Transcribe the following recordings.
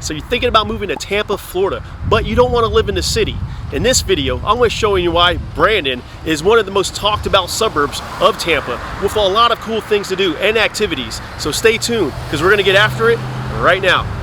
So you're thinking about moving to Tampa, Florida, but you don't want to live in the city. In this video, I'm going to show you why Brandon is one of the most talked about suburbs of Tampa with a lot of cool things to do and activities. So stay tuned because we're going to get after it right now.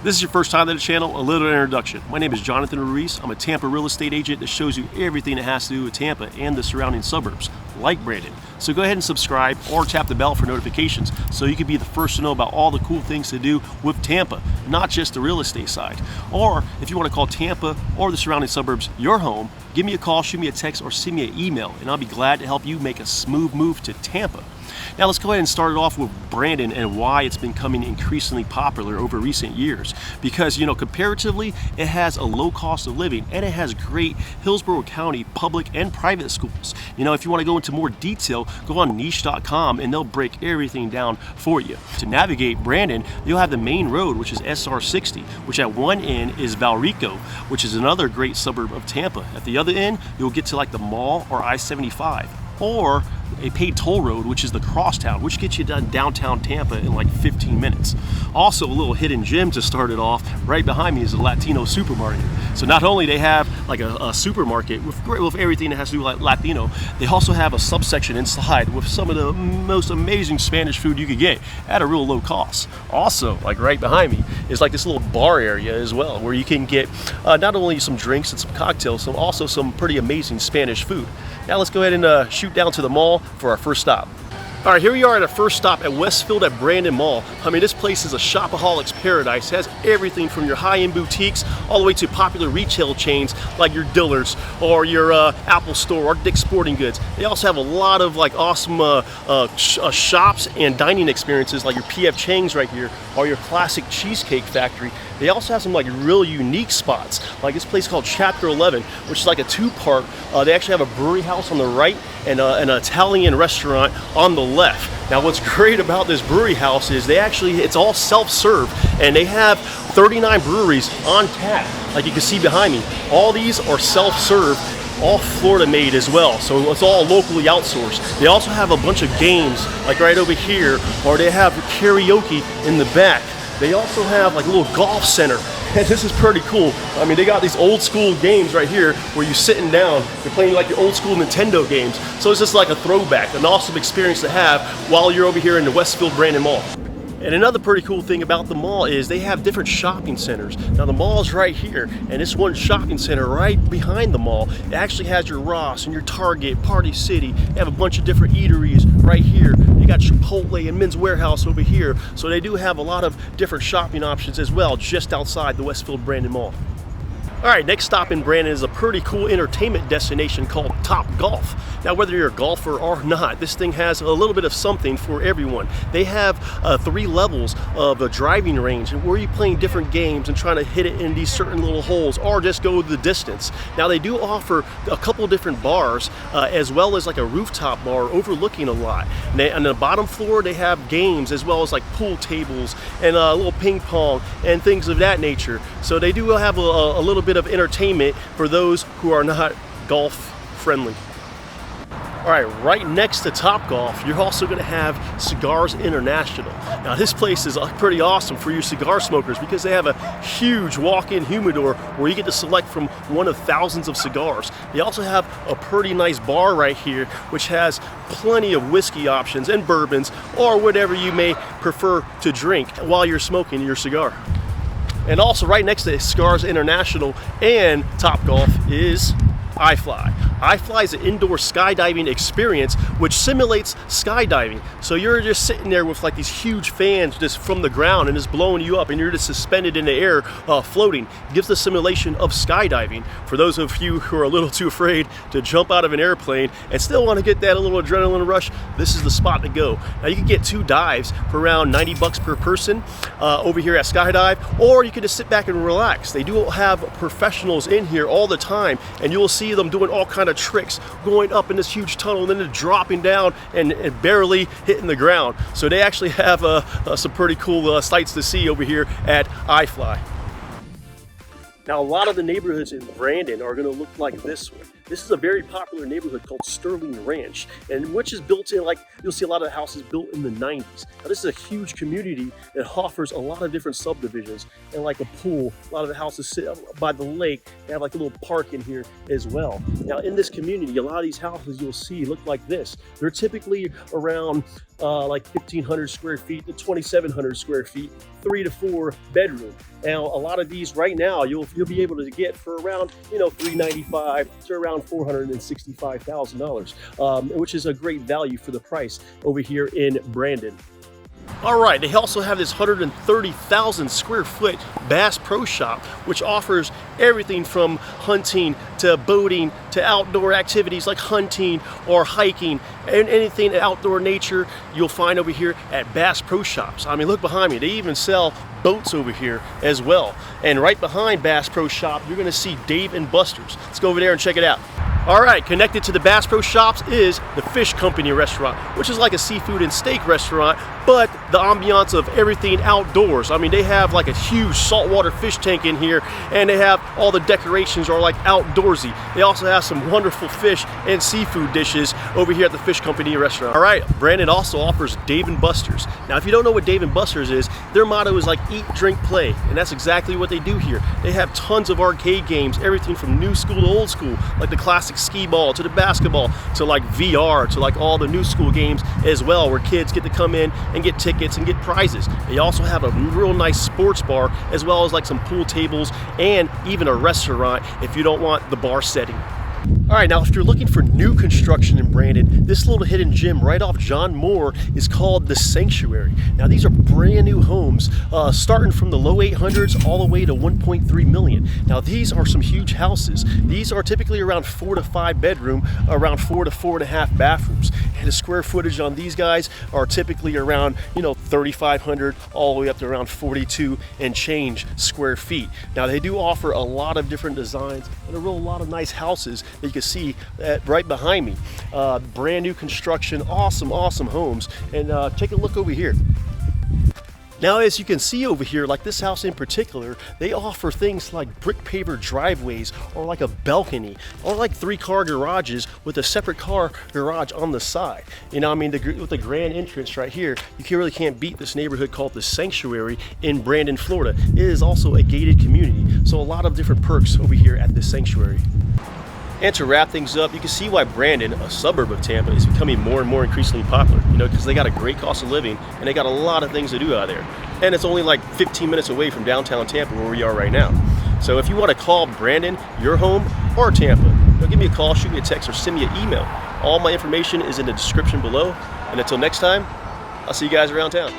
This is your first time to the channel, a little introduction. My name is Jonathan Ruiz. I'm a Tampa real estate agent that shows you everything that has to do with Tampa and the surrounding suburbs, like Brandon. So go ahead and subscribe or tap the bell for notifications so you can be the first to know about all the cool things to do with Tampa, not just the real estate side. Or if you want to call Tampa or the surrounding suburbs your home, give me a call, shoot me a text, or send me an email, and I'll be glad to help you make a smooth move to Tampa. Now let's go ahead and start it off with Brandon and why it's been becoming increasingly popular over recent years. Because, you know, comparatively, it has a low cost of living and it has great Hillsborough County public and private schools. You know, if you want to go into more detail, go on niche.com and they'll break everything down for you. To navigate Brandon, you'll have the main road, which is SR 60, which at one end is Valrico, which is another great suburb of Tampa. At the other end, you'll get to like the mall or I-75. Or a paid toll road, which is the Crosstown, which gets you done downtown Tampa in like 15 minutes. Also, a little hidden gem to start it off, right behind me is a Latino supermarket. So not only they have like a supermarket with everything that has to do with Latino, they also have a subsection inside with some of the most amazing Spanish food you could get at a real low cost. Also, like right behind me is like this little bar area as well, where you can get not only some drinks and some cocktails, so also some pretty amazing Spanish food. Now let's go ahead and shoot down to the mall for our first stop. All right, here we are at our first stop at Westfield at Brandon Mall. I mean, this place is a shopaholic's paradise. It has everything from your high-end boutiques all the way to popular retail chains like your Dillard's or your Apple Store or Dick's Sporting Goods. They also have a lot of like awesome shops and dining experiences like your P.F. Chang's right here or your classic Cheesecake Factory. They also have some like real unique spots, like this place called Chapter 11, which is like a two-part. They actually have a brewery house on the right and an Italian restaurant on the left. Now what's great about this brewery house is it's all self-serve, and they have 39 breweries on tap, like you can see behind me. All these are self-serve, all Florida made as well, so it's all locally outsourced. They also have a bunch of games like right over here, or they have karaoke in the back. They also have like a little golf center, and this is pretty cool. I mean, they got these old school games right here where you're sitting down, you're playing like your old school Nintendo games. So it's just like a throwback, an awesome experience to have while you're over here in the Westfield Brandon Mall. And another pretty cool thing about the mall is they have different shopping centers. Now the mall's right here, and this one shopping center right behind the mall, it actually has your Ross and your Target, Party City. They have a bunch of different eateries right here. They got Chipotle and Men's Warehouse over here. So they do have a lot of different shopping options as well, just outside the Westfield Brandon Mall. All right, next stop in Brandon is a pretty cool entertainment destination called Top Golf. Now, whether you're a golfer or not, this thing has a little bit of something for everyone. They have 3 levels of a driving range where you're playing different games and trying to hit it in these certain little holes or just go the distance. Now, they do offer a couple different bars as well as like a rooftop bar overlooking a lot. And on the bottom floor, they have games as well as like pool tables and a little ping pong and things of that nature. So they do have a little bit of entertainment for those who are not golf friendly. All right, right next to Top Golf, you're also going to have Cigars International. Now this place is pretty awesome for you cigar smokers because they have a huge walk-in humidor where you get to select from one of thousands of cigars. They also have a pretty nice bar right here which has plenty of whiskey options and bourbons or whatever you may prefer to drink while you're smoking your cigar. And also right next to Cigars International and Top Golf is iFly. iFly is an indoor skydiving experience which simulates skydiving. So you're just sitting there with like these huge fans just from the ground and just blowing you up, and you're just suspended in the air floating. It gives the simulation of skydiving for those of you who are a little too afraid to jump out of an airplane and still want to get that little adrenaline rush. This is the spot to go. Now you can get 2 dives for around $90 per person over here at Skydive, or you can just sit back and relax. They do have professionals in here all the time, and you will see them doing all kind of tricks, going up in this huge tunnel and then dropping down and barely hitting the ground. So they actually have some pretty cool sights to see over here at iFly. Now, a lot of the neighborhoods in Brandon are going to look like this one. This is a very popular neighborhood called Sterling Ranch, and which is built in, like, you'll see a lot of houses built in the 90s. Now, this is a huge community that offers a lot of different subdivisions and like a pool. A lot of the houses sit by the lake. They have like a little park in here as well. Now, in this community, a lot of these houses you'll see look like this. They're typically around like 1,500 square feet to 2,700 square feet, 3 to 4 bedroom. Now, a lot of these right now you'll be able to get for around, you know, $395 to around $465,000, which is a great value for the price over here in Brandon. All right, they also have this 130,000 square foot Bass Pro Shop, which offers everything from hunting to boating to outdoor activities like hunting or hiking, and anything outdoor nature you'll find over here at Bass Pro Shops. I mean, look behind me, they even sell boats over here as well. And right behind Bass Pro Shop, you're gonna see Dave & Buster's. Let's go over there and check it out. All right, connected to the Bass Pro Shops is the Fish Company restaurant, which is like a seafood and steak restaurant, but the ambiance of everything outdoors. I mean, they have like a huge saltwater fish tank in here, and they have all the decorations are like outdoorsy. They also have some wonderful fish and seafood dishes over here at the Fish Company restaurant. All right, Brandon also offers Dave & Buster's. Now, if you don't know what Dave & Buster's is, their motto is like eat, drink, play, and that's exactly what they do here. They have tons of arcade games, everything from new school to old school, like the classic skee ball to the basketball to like VR to like all the new school games as well, where kids get to come in and get tickets and get prizes. They also have a real nice sports bar, as well as like some pool tables and even a restaurant if you don't want the bar setting. All right, now if you're looking for new construction in Brandon, this little hidden gem right off John Moore is called the Sanctuary. Now, these are brand new homes starting from the low 800s all the way to 1.3 million. Now, these are some huge houses. These are typically around 4 to 5 bedroom, around 4 to 4.5 bathrooms. And the square footage on these guys are typically around, you know, 3,500 all the way up to around 42 and change square feet. Now, they do offer a lot of different designs and a lot of nice houses that you can see right behind me. Brand new construction, awesome homes. And take a look over here. Now, as you can see over here, like this house in particular, they offer things like brick paver driveways, or like a balcony, or like 3-car garages with a separate car garage on the side. You know, I mean, with the grand entrance right here, you really can't beat this neighborhood called the Sanctuary in Brandon, Florida. It is also a gated community, so a lot of different perks over here at this Sanctuary. And to wrap things up, you can see why Brandon, a suburb of Tampa, is becoming more and more increasingly popular, you know, because they got a great cost of living and they got a lot of things to do out there. And it's only like 15 minutes away from downtown Tampa, where we are right now. So if you want to call Brandon, your home, or Tampa, you know, give me a call, shoot me a text, or send me an email. All my information is in the description below. And until next time, I'll see you guys around town.